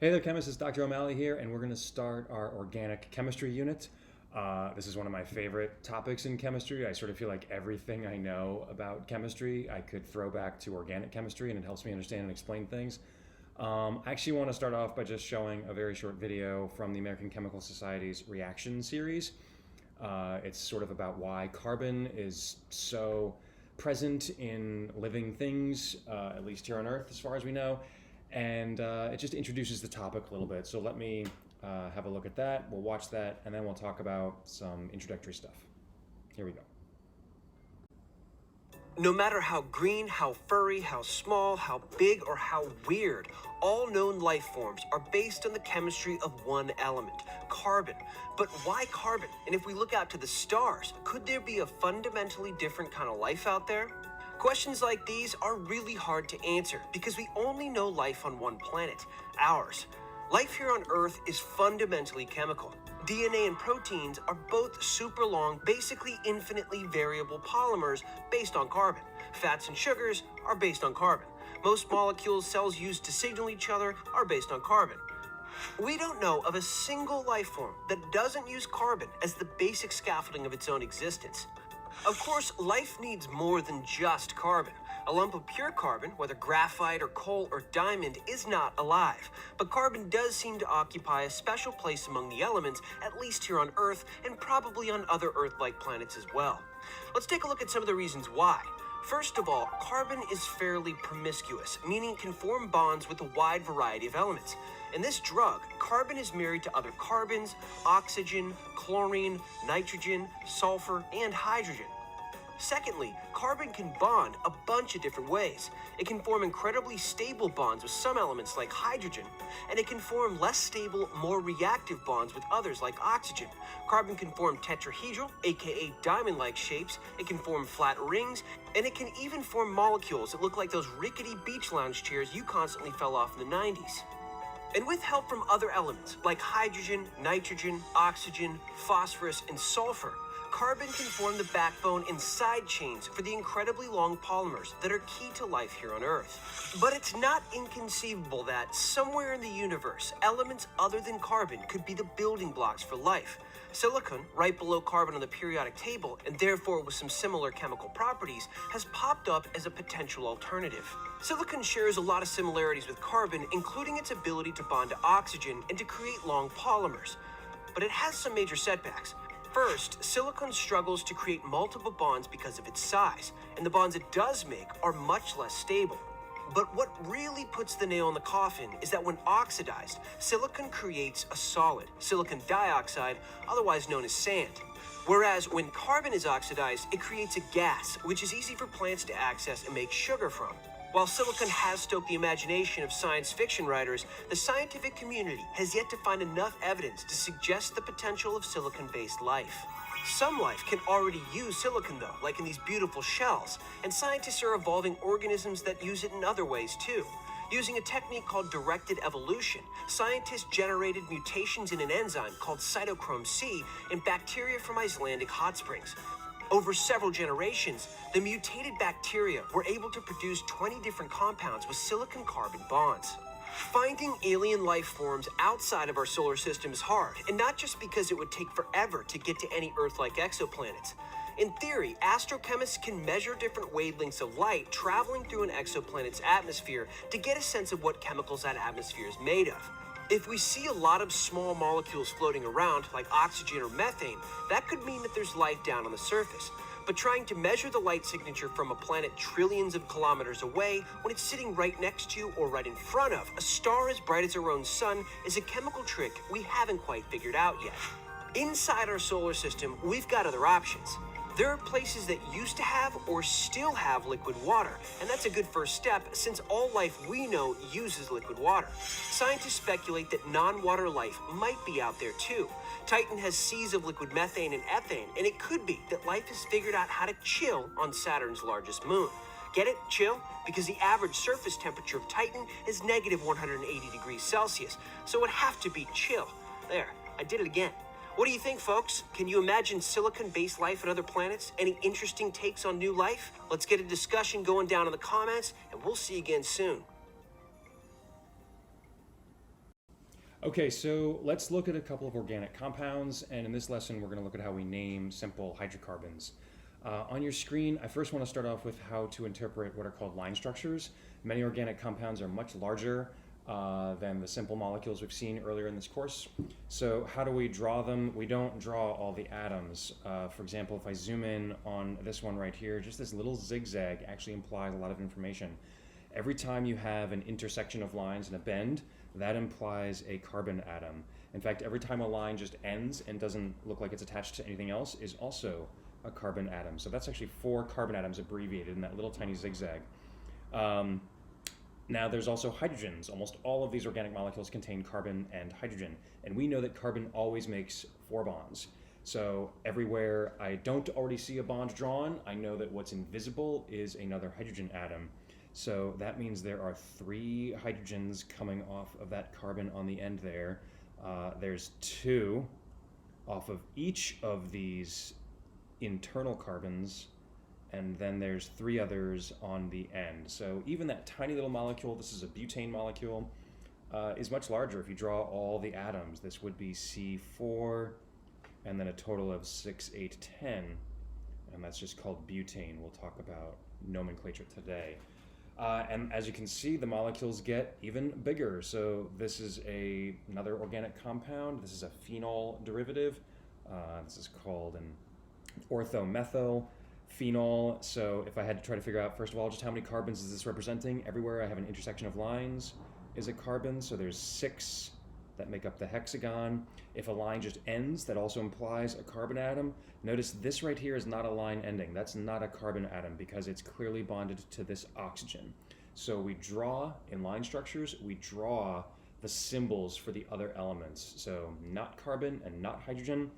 Hey there, chemists. It's Dr. O'Malley here, and we're going to start our organic chemistry unit. This is one of my favorite topics in chemistry. I sort of feel like everything I know about chemistry I could throw back to organic chemistry, and it helps me understand and explain things. I actually want to start off by just showing a very short video from the American Chemical Society's reaction series. It's sort of about why carbon is so present in living things, at least here on Earth, as far as we know. And it just introduces the topic a little bit. So let me have a look at that. We'll watch that, and then we'll talk about some introductory stuff. Here we go. No matter how green, how furry, how small, how big, or how weird, all known life forms are based on the chemistry of one element, carbon. But why carbon? And if we look out to the stars, could there be a fundamentally different kind of life out there? Questions like these are really hard to answer because we only know life on one planet, ours. Life here on Earth is fundamentally chemical. DNA and proteins are both super long, basically infinitely variable polymers based on carbon. Fats and sugars are based on carbon. Most molecules cells use to signal each other are based on carbon. We don't know of a single life form that doesn't use carbon as the basic scaffolding of its own existence. Of course, life needs more than just carbon. A lump of pure carbon, whether graphite or coal or diamond, is not alive. But carbon does seem to occupy a special place among the elements, at least here on Earth, and probably on other Earth-like planets as well. Let's take a look at some of the reasons why. First of all, carbon is fairly promiscuous, meaning it can form bonds with a wide variety of elements. In this drug, carbon is married to other carbons, oxygen, chlorine, nitrogen, sulfur, and hydrogen. Secondly, carbon can bond a bunch of different ways. It can form incredibly stable bonds with some elements like hydrogen, and it can form less stable, more reactive bonds with others like oxygen. Carbon can form tetrahedral, aka diamond-like shapes, it can form flat rings, and it can even form molecules that look like those rickety beach lounge chairs you constantly fell off in the 90s. And with help from other elements like hydrogen, nitrogen, oxygen, phosphorus, and sulfur, carbon can form the backbone and side chains for the incredibly long polymers that are key to life here on Earth. But it's not inconceivable that somewhere in the universe, elements other than carbon could be the building blocks for life. Silicon, right below carbon on the periodic table, and therefore with some similar chemical properties, has popped up as a potential alternative. Silicon shares a lot of similarities with carbon, including its ability to bond to oxygen and to create long polymers. But it has some major setbacks. First, silicon struggles to create multiple bonds because of its size, and the bonds it does make are much less stable. But what really puts the nail in the coffin is that when oxidized, silicon creates a solid, silicon dioxide, otherwise known as sand. Whereas when carbon is oxidized, it creates a gas, which is easy for plants to access and make sugar from. While silicon has stoked the imagination of science fiction writers, the scientific community has yet to find enough evidence to suggest the potential of silicon-based life. Some life can already use silicon though, like in these beautiful shells, and scientists are evolving organisms that use it in other ways too. Using a technique called directed evolution, scientists generated mutations in an enzyme called cytochrome C in bacteria from Icelandic hot springs. Over several generations, the mutated bacteria were able to produce 20 different compounds with silicon-carbon bonds. Finding alien life forms outside of our solar system is hard, and not just because it would take forever to get to any Earth-like exoplanets. In theory, astrochemists can measure different wavelengths of light traveling through an exoplanet's atmosphere to get a sense of what chemicals that atmosphere is made of. If we see a lot of small molecules floating around, like oxygen or methane, that could mean that there's life down on the surface. But trying to measure the light signature from a planet trillions of kilometers away when it's sitting right next to or right in front of a star as bright as our own sun is a chemical trick we haven't quite figured out yet. Inside our solar system, we've got other options. There are places that used to have or still have liquid water, and that's a good first step since all life we know uses liquid water. Scientists speculate that non-water life might be out there too. Titan has seas of liquid methane and ethane, and it could be that life has figured out how to chill on Saturn's largest moon. Get it? Chill? Because the average surface temperature of Titan is negative 180 degrees Celsius, so it would have to be chill. There, I did it again. What do you think, folks? Can you imagine silicon-based life on other planets? Any interesting takes on new life? Let's get a discussion going down in the comments, and we'll see you again soon. Okay, so let's look at a couple of organic compounds, and in this lesson, we're going to look at how we name simple hydrocarbons. On your screen, I first want to start off with how to interpret what are called line structures. Many organic compounds are much larger than the simple molecules we've seen earlier in this course. So how do we draw them? We don't draw all the atoms. For example, if I zoom in on this one right here, just this little zigzag actually implies a lot of information. Every time you have an intersection of lines and a bend, that implies a carbon atom. In fact, every time a line just ends and doesn't look like it's attached to anything else is also a carbon atom. So that's actually 4 carbon atoms abbreviated in that little tiny zigzag. Now there's also hydrogens. Almost all of these organic molecules contain carbon and hydrogen. And we know that carbon always makes 4 bonds. So everywhere I don't already see a bond drawn, I know that what's invisible is another hydrogen atom. So that means there are 3 hydrogens coming off of that carbon on the end there. There's 2 off of each of these internal carbons, and then there's 3 others on the end. So even that tiny little molecule, this is a butane molecule, is much larger. If you draw all the atoms, this would be C4, and then a total of 6, 8, 10, and that's just called butane. We'll talk about nomenclature today. And as you can see, the molecules get even bigger. So this is another organic compound. This is a phenol derivative. This is called an orthomethyl phenol. So if I had to try to figure out, first of all, just how many carbons is this representing? Everywhere I have an intersection of lines is a carbon. So there's 6 that make up the hexagon. If a line just ends, that also implies a carbon atom. Notice this right here is not a line ending. That's not a carbon atom because it's clearly bonded to this oxygen. So we draw, in line structures, we draw the symbols for the other elements. So not carbon and not hydrogen,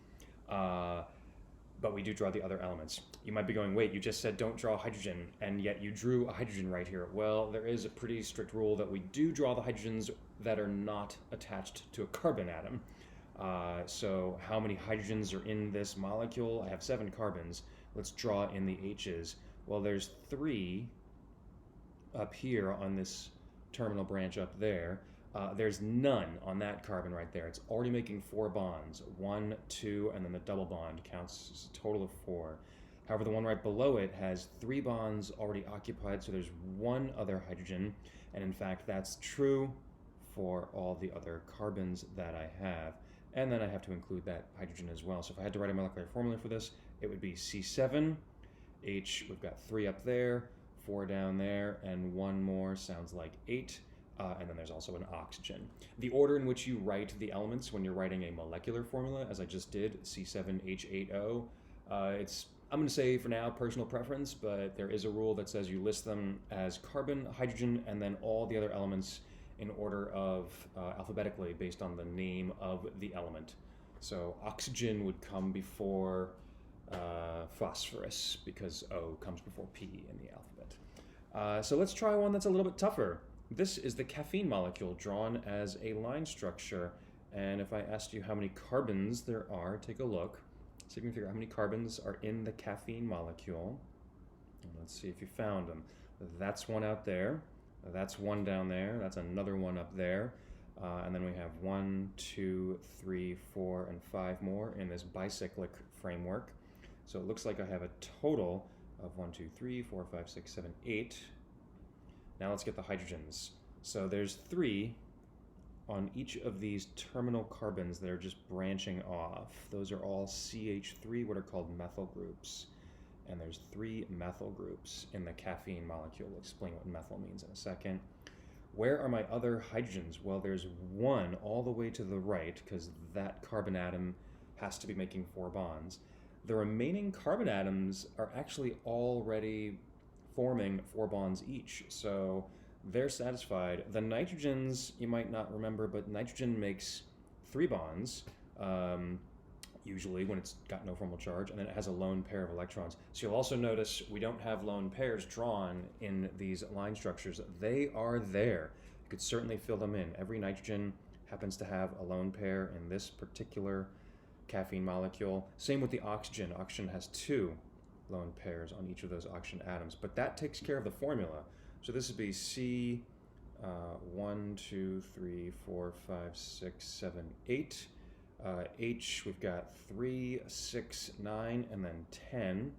but we do draw the other elements. You might be going, wait, you just said don't draw hydrogen, and yet you drew a hydrogen right here. Well, there is a pretty strict rule that we do draw the hydrogens that are not attached to a carbon atom. So how many hydrogens are in this molecule? I have 7 carbons. Let's draw in the H's. Well, there's 3 up here on this terminal branch up there. There's none on that carbon right there. It's already making 4 bonds. 1, 2, and then the double bond counts as a total of 4. However, the one right below it has 3 bonds already occupied, so there's 1 other hydrogen. And in fact, that's true for all the other carbons that I have. And then I have to include that hydrogen as well. So if I had to write a molecular formula for this, it would be C7, H, we've got 3 up there, 4 down there, and 1 more sounds like 8. And then there's also an oxygen. The order in which you write the elements when you're writing a molecular formula, as I just did, C7H8O, I'm going to say for now personal preference, but there is a rule that says you list them as carbon, hydrogen, and then all the other elements in order of alphabetically based on the name of the element. So oxygen would come before phosphorus because O comes before P in the alphabet. So let's try one that's a little bit tougher. This is the caffeine molecule drawn as a line structure. And if I asked you how many carbons there are, take a look. So you can figure out how many carbons are in the caffeine molecule. And let's see if you found them. That's 1 out there. That's 1 down there. That's another 1 up there. And then we have 1, 2, 3, 4, and 5 more in this bicyclic framework. So it looks like I have a total of 1, 2, 3, 4, 5, 6, 7, 8. Now let's get the hydrogens. So there's 3 on each of these terminal carbons that are just branching off. Those are all CH3, what are called methyl groups. And there's 3 methyl groups in the caffeine molecule. We'll explain what methyl means in a second. Where are my other hydrogens? Well, there's 1 all the way to the right, because that carbon atom has to be making 4 bonds. The remaining carbon atoms are actually already forming 4 bonds each, so they're satisfied. The nitrogens, you might not remember, but nitrogen makes 3 bonds, usually when it's got no formal charge, and then it has a lone pair of electrons. So you'll also notice we don't have lone pairs drawn in these line structures. They are there. You could certainly fill them in. Every nitrogen happens to have a lone pair in this particular caffeine molecule. Same with the oxygen. Oxygen has 2 lone pairs on each of those oxygen atoms, but that takes care of the formula. So this would be C, 1, 2, 3, 4, 5, 6, 7, 8. H, we've got 3, 6, 9, and then 10.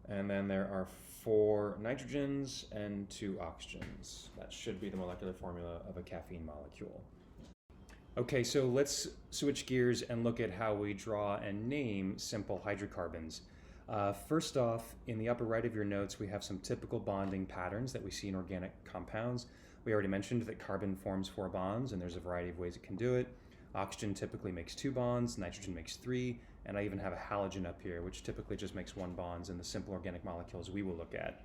And then there are 4 nitrogens and 2 oxygens. That should be the molecular formula of a caffeine molecule. Okay, so let's switch gears and look at how we draw and name simple hydrocarbons. First off, in the upper right of your notes, we have some typical bonding patterns that we see in organic compounds. We already mentioned that carbon forms 4 bonds, and there's a variety of ways it can do it. Oxygen typically makes 2 bonds, nitrogen makes 3, and I even have a halogen up here, which typically just makes 1 bond in the simple organic molecules we will look at.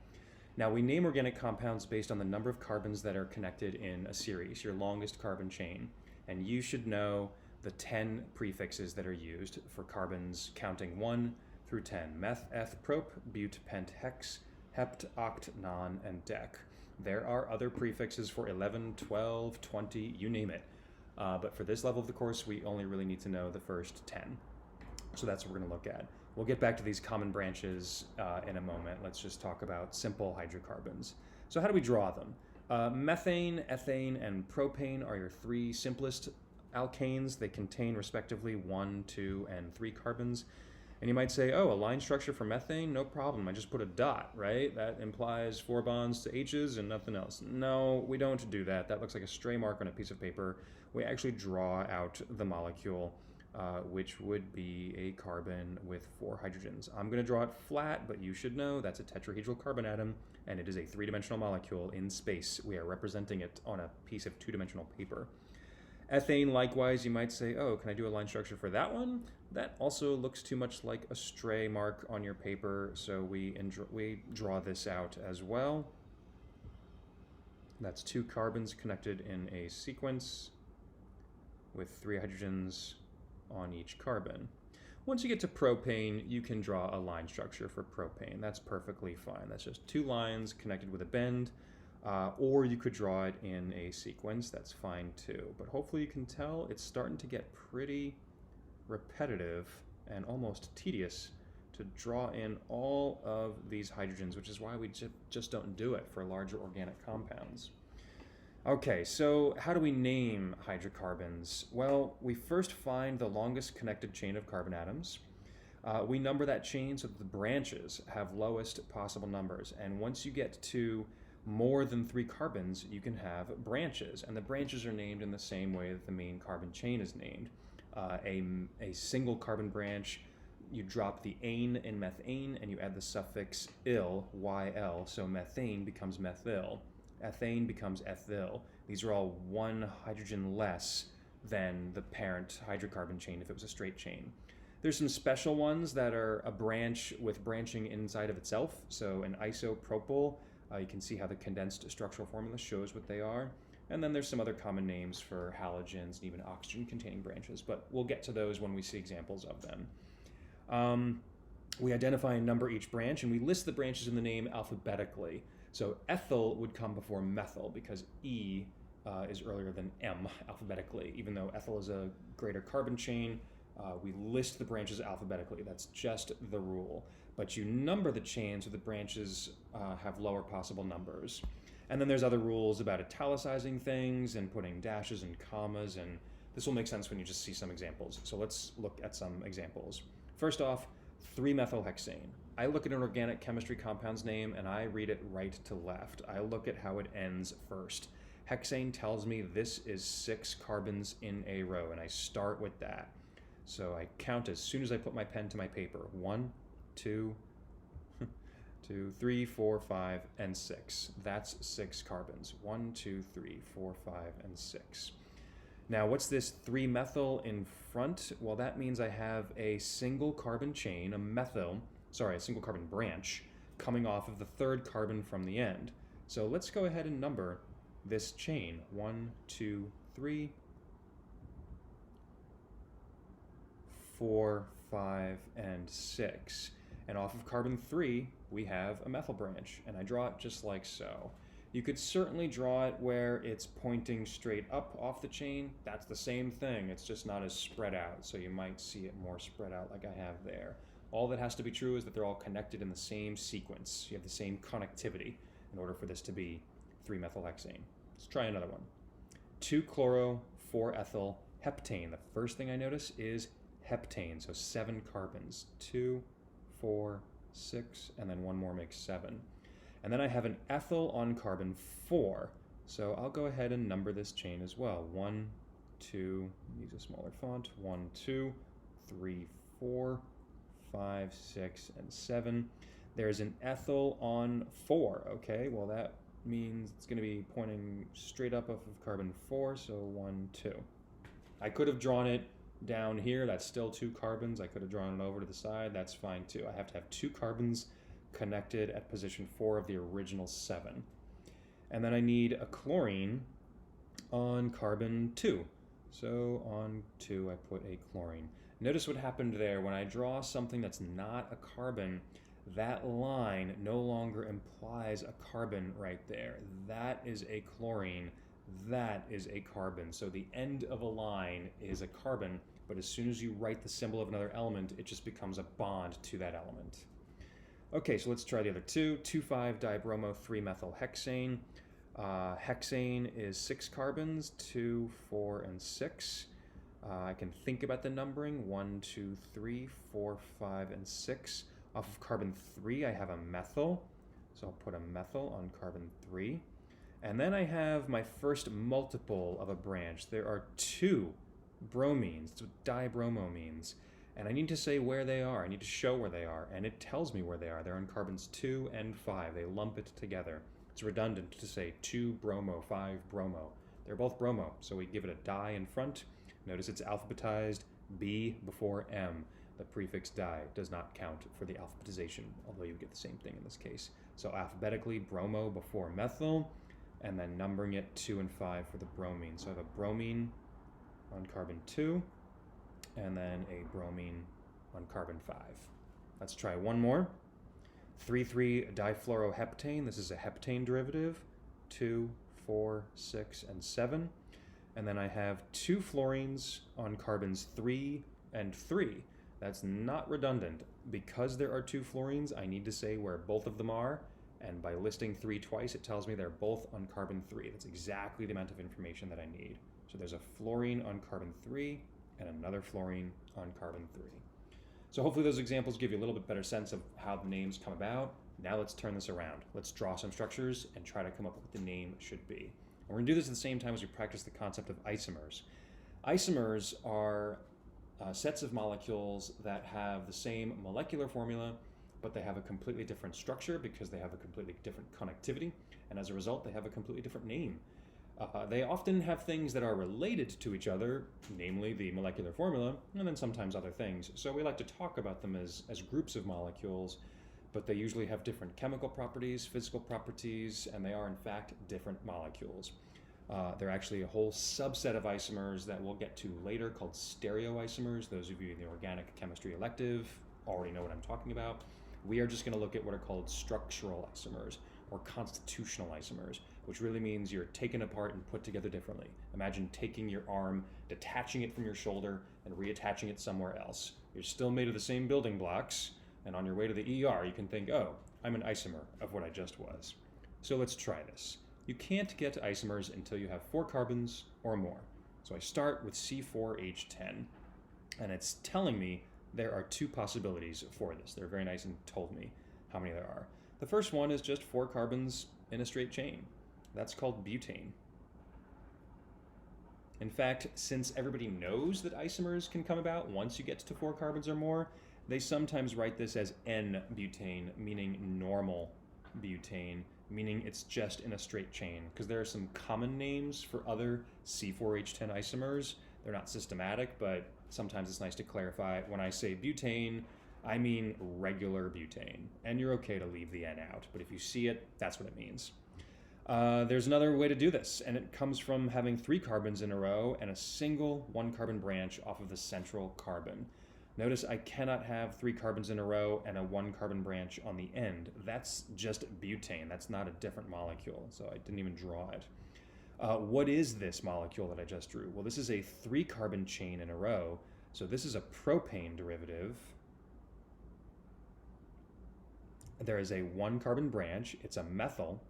Now, we name organic compounds based on the number of carbons that are connected in a series, your longest carbon chain. And you should know the 10 prefixes that are used for carbons counting 1 through 10. Meth, eth, prop, bute, pent, hex, hept, oct, non, and dec. There are other prefixes for 11, 12, 20, you name it. But for this level of the course, we only really need to know the first 10. So that's what we're going to look at. We'll get back to these common branches in a moment. Let's just talk about simple hydrocarbons. So how do we draw them? Methane, ethane, and propane are your 3 simplest alkanes. They contain respectively 1, 2, and 3 carbons. And you might say, oh, a line structure for methane? No problem. I just put a dot, right? That implies 4 bonds to H's and nothing else. No, we don't do that. That looks like a stray mark on a piece of paper. We actually draw out the molecule, which would be a carbon with 4 hydrogens. I'm going to draw it flat, but you should know that's a tetrahedral carbon atom, and it is a 3-dimensional molecule in space. We are representing it on a piece of 2-dimensional paper. Ethane, likewise, you might say, oh, can I do a line structure for that one? That also looks too much like a stray mark on your paper, so we draw this out as well. That's 2 carbons connected in a sequence with 3 hydrogens on each carbon. Once you get to propane, you can draw a line structure for propane. That's perfectly fine. That's just 2 lines connected with a bend. Or you could draw it in a sequence, that's fine too. But hopefully you can tell it's starting to get pretty repetitive and almost tedious to draw in all of these hydrogens, which is why we just don't do it for larger organic compounds. Okay, so how do we name hydrocarbons? Well, we first find the longest connected chain of carbon atoms. We number that chain so that the branches have lowest possible numbers. And once you get to more than 3 carbons, you can have branches, and the branches are named in the same way that the main carbon chain is named. A single carbon branch, you drop the ane in methane and you add the suffix il, YL, so methane becomes methyl, ethane becomes ethyl. These are all 1 hydrogen less than the parent hydrocarbon chain if it was a straight chain. There's some special ones that are a branch with branching inside of itself, so an isopropyl. You can see how the condensed structural formula shows what they are. And then there's some other common names for halogens and even oxygen-containing branches, but we'll get to those when we see examples of them. We identify and number each branch, and we list the branches in the name alphabetically. So ethyl would come before methyl because E is earlier than M alphabetically. Even though ethyl is a greater carbon chain, we list the branches alphabetically. That's just the rule. But you number the chain so the branches have lower possible numbers. And then there's other rules about italicizing things and putting dashes and commas, and this will make sense when you just see some examples. So let's look at some examples. First off, 3-methylhexane. I look at an organic chemistry compound's name and I read it right to left. I look at how it ends first. Hexane tells me this is 6 carbons in a row, and I start with that. So I count as soon as I put my pen to my paper. 1, 2, 3, 4, 5, and 6. That's 6 carbons. 1, 2, 3, 4, 5, and 6. Now, what's this 3-methyl in front? Well, that means I have a single carbon chain, a single carbon branch, coming off of the 3rd carbon from the end. So let's go ahead and number this chain. 1, 2, 3, 4, 5, and 6. And off of carbon 3, we have a methyl branch, and I draw it just like so. You could certainly draw it where it's pointing straight up off the chain. That's the same thing, it's just not as spread out, so you might see it more spread out like I have there. All that has to be true is that they're all connected in the same sequence. You have the same connectivity in order for this to be 3-methylhexane. Let's try another one. 2-chloro-4-ethyl heptane. The first thing I notice is heptane, so 7 carbons. 2, 4, 6, and then one more makes 7. And then I have an ethyl on carbon 4. So I'll go ahead and number this chain as well. 1, 2, use a smaller font. 1, 2, 3, 4, 5, 6, and 7. There's an ethyl on 4. Okay, well that means it's going to be pointing straight up off of carbon 4, so 1, 2. I could have drawn it down here. That's still 2 carbons. I could have drawn it over to the side. That's fine too. I have to have 2 carbons connected at position 4 of the original 7. And then I need a chlorine on carbon 2. So on 2, I put a chlorine. Notice what happened there. When I draw something that's not a carbon, that line no longer implies a carbon right there. That is a chlorine. That is a carbon. So the end of a line is a carbon, but as soon as you write the symbol of another element, it just becomes a bond to that element. Okay, so let's try the other two. 2,5-dibromo-3-methylhexane. Hexane is 6 carbons, 2, 4, and 6. I can think about the numbering. 1, 2, 3, 4, 5, and 6. Off of carbon 3, I have a methyl. So I'll put a methyl on carbon 3. And then I have my first multiple of a branch. There are 2 bromines. That's what dibromo means. And I need to say where they are. I need to show where they are. And it tells me where they are. They're on carbons 2 and 5. They lump it together. It's redundant to say 2-bromo, 5-bromo. They're both bromo, so we give it a di in front. Notice it's alphabetized B before M. The prefix di does not count for the alphabetization, although you get the same thing in this case. So alphabetically, bromo before methyl, and then numbering it 2 and 5 for the bromine. So I have a bromine on carbon 2, and then a bromine on carbon 5. Let's try one more. 3,3-difluoroheptane. This is a heptane derivative. 2, 4, 6, and 7. And then I have 2 fluorines on carbons 3 and 3. That's not redundant. Because there are 2 fluorines, I need to say where both of them are. And by listing 3 twice, it tells me they're both on carbon 3. That's exactly the amount of information that I need. So there's a fluorine on carbon 3 and another fluorine on carbon 3. So hopefully those examples give you a little bit better sense of how the names come about. Now let's turn this around. Let's draw some structures and try to come up with what the name should be. And we're going to do this at the same time as we practice the concept of isomers. Isomers are sets of molecules that have the same molecular formula, but they have a completely different structure because they have a completely different connectivity, and as a result, they have a completely different name. They often have things that are related to each other, namely the molecular formula, and then sometimes other things. So we like to talk about them as groups of molecules, but they usually have different chemical properties, physical properties, and they are in fact different molecules. They're actually a whole subset of isomers that we'll get to later called stereoisomers. Those of you in the organic chemistry elective already know what I'm talking about. We are just going to look at what are called structural isomers or constitutional isomers, which really means you're taken apart and put together differently. Imagine taking your arm, detaching it from your shoulder, and reattaching it somewhere else. You're still made of the same building blocks, and on your way to the ER, you can think, oh, I'm an isomer of what I just was. So let's try this. You can't get to isomers until you have 4 carbons or more. So I start with C4H10, and it's telling me there are 2 possibilities for this. They're very nice and told me how many there are. The first one is just 4 carbons in a straight chain. That's called butane. In fact, since everybody knows that isomers can come about once you get to 4 carbons or more, they sometimes write this as N-butane, meaning normal butane, meaning it's just in a straight chain, because there are some common names for other C4H10 isomers. They're not systematic, but sometimes it's nice to clarify. When I say butane, I mean regular butane, and you're okay to leave the N out, but if you see it, that's what it means. There's another way to do this, and it comes from having 3 carbons in a row and a single 1-carbon branch off of the central carbon. Notice I cannot have 3 carbons in a row and a 1-carbon branch on the end. That's just butane. That's not a different molecule, so I didn't even draw it. What is this molecule that I just drew? Well, this is a 3-carbon chain in a row, so this is a propane derivative. There is a 1-carbon branch. It's a methyl.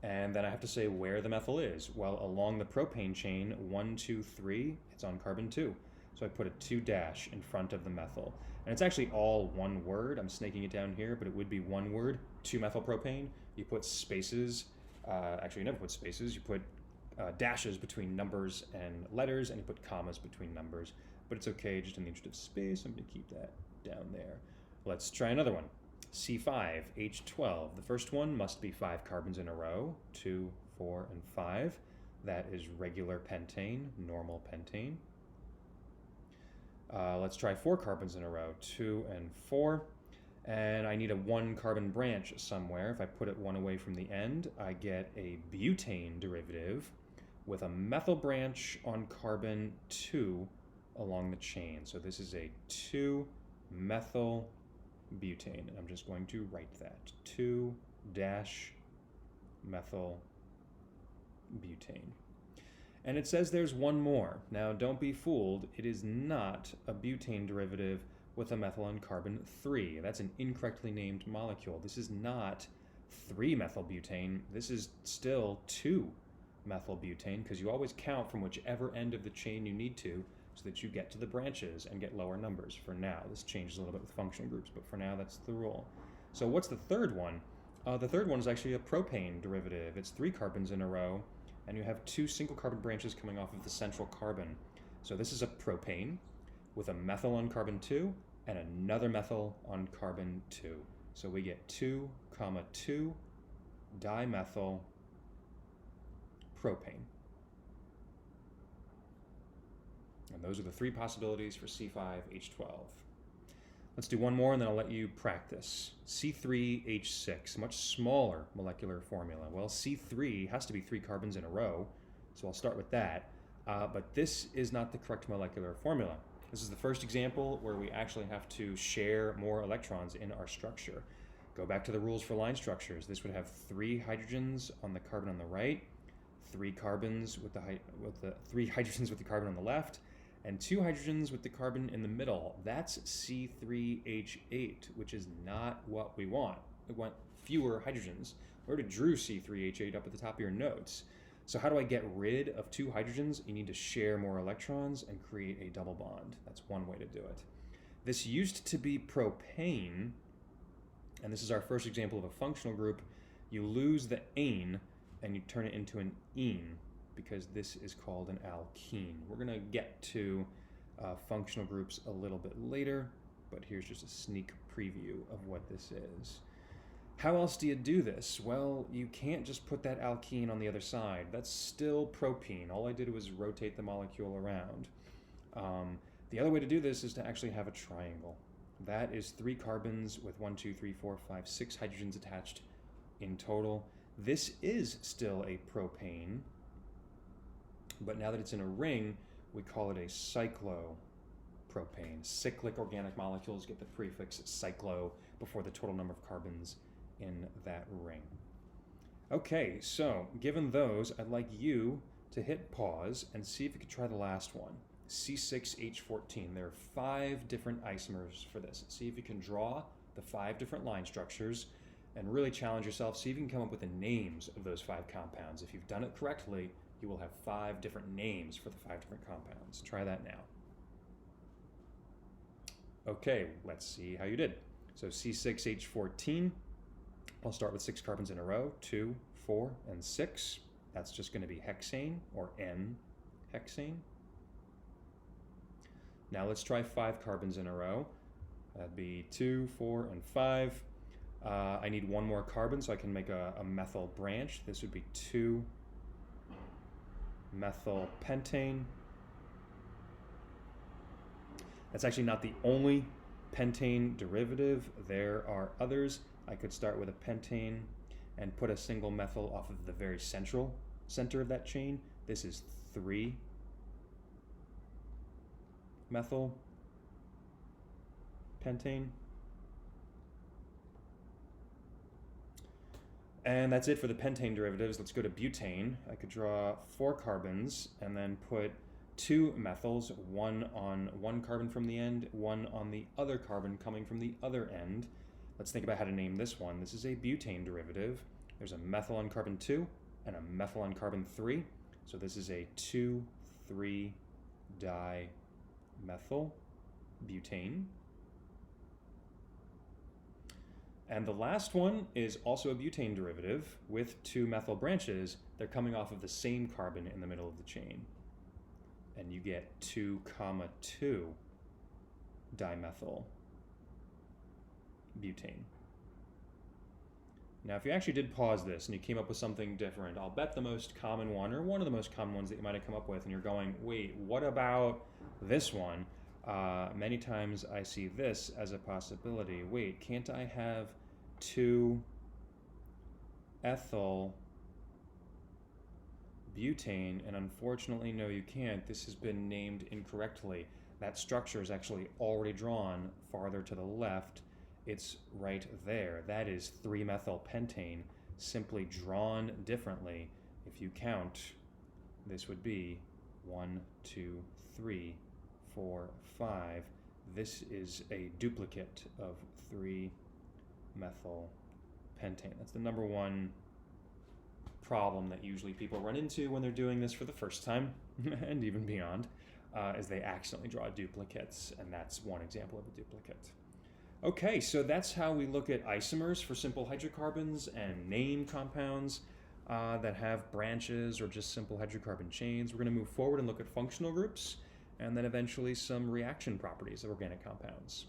And then I have to say where the methyl is. Well, along the propane chain, 1, 2, 3, it's on carbon 2. So I put a 2 dash in front of the methyl. And it's actually all one word. I'm snaking it down here, but it would be one word, 2-methylpropane. You put spaces, actually you never put spaces, you put dashes between numbers and letters, and you put commas between numbers. But it's okay, just in the interest of space, I'm going to keep that down there. Let's try another one. C5H12. The first one must be 5 carbons in a row, 2, 4, and 5. That is regular pentane, normal pentane. Let's try 4 carbons in a row, 2 and 4. And I need a 1 carbon branch somewhere. If I put it one away from the end, I get a butane derivative with a methyl branch on carbon 2 along the chain. So this is a 2-methyl butane, and I'm just going to write that 2-methyl butane. And it says there's one more. Now don't be fooled, it is not a butane derivative with a methyl on carbon 3. That's an incorrectly named molecule. This is not 3-methylbutane, this is still 2-methylbutane, because you always count from whichever end of the chain you need to, so that you get to the branches and get lower numbers for now. This changes a little bit with functional groups, but for now that's the rule. So what's the third one? The third one is actually a propane derivative. It's 3 carbons in a row, and you have 2 single carbon branches coming off of the central carbon. So this is a propane with a methyl on carbon 2 and another methyl on carbon 2. So we get 2, 2 dimethyl propane. And those are the 3 possibilities for C5H12. Let's do one more and then I'll let you practice. C3H6, much smaller molecular formula. Well, C3 has to be 3 carbons in a row, so I'll start with that. But this is not the correct molecular formula. This is the first example where we actually have to share more electrons in our structure. Go back to the rules for line structures. This would have 3 hydrogens on the carbon on the right, 3 carbons with the 3 hydrogens with the carbon on the left, and 2 hydrogens with the carbon in the middle. That's C3H8, which is not what we want. We want fewer hydrogens. We already drew C3H8 up at the top of your notes. So how do I get rid of 2 hydrogens? You need to share more electrons and create a double bond. That's one way to do it. This used to be propane, and this is our first example of a functional group. You lose the ane and you turn it into an ene, because this is called an alkene. We're going to get to functional groups a little bit later, but here's just a sneak preview of what this is. How else do you do this? Well, you can't just put that alkene on the other side. That's still propene. All I did was rotate the molecule around. The other way to do this is to actually have a triangle. That is 3 carbons with 1, 2, 3, 4, 5, 6 hydrogens attached in total. This is still a propane, but now that it's in a ring, we call it a cyclopropane. Cyclic organic molecules get the prefix cyclo before the total number of carbons in that ring. Okay, so given those, I'd like you to hit pause and see if you could try the last one, C6H14. There are 5 different isomers for this. See if you can draw the 5 different line structures and really challenge yourself. See if you can come up with the names of those 5 compounds. If you've done it correctly, you will have 5 different names for the 5 different compounds. Try that now. Okay, let's see how you did. So C6H14, I'll start with 6 carbons in a row, 2, 4, and 6. That's just going to be hexane or N-hexane. Now let's try 5 carbons in a row. That'd be 2, 4, and 5. I need 1 more carbon so I can make a methyl branch. This would be 2-methylpentane. That's actually not the only pentane derivative. There are others. I could start with a pentane and put a single methyl off of the very center of that chain. This is 3-methylpentane. And that's it for the pentane derivatives. Let's go to butane. I could draw 4 carbons and then put 2 methyls, 1 on one carbon from the end, 1 on the other carbon coming from the other end. Let's think about how to name this one. This is a butane derivative There's a methyl on carbon 2 and a methyl on carbon 3. So this is a 2,3-dimethyl butane. And the last one is also a butane derivative with 2 methyl branches. They're coming off of the same carbon in the middle of the chain. And you get 2,2 dimethyl butane. Now, if you actually did pause this and you came up with something different, I'll bet the most common one, or one of the most common ones that you might have come up with, and you're going, wait, what about this one? Many times I see this as a possibility. Wait, can't I have 2-ethyl butane? And unfortunately, no, you can't. This has been named incorrectly. That structure is actually already drawn farther to the left. It's right there. That is 3-methyl pentane, simply drawn differently. If you count, this would be 1, 2, 3, 4, 5. This is a duplicate of 3-methyl pentane. That's the number one problem that usually people run into when they're doing this for the first time, and even beyond, is they accidentally draw duplicates, and that's one example of a duplicate. Okay, so that's how we look at isomers for simple hydrocarbons and name compounds that have branches or just simple hydrocarbon chains. We're going to move forward and look at functional groups, and then eventually some reaction properties of organic compounds.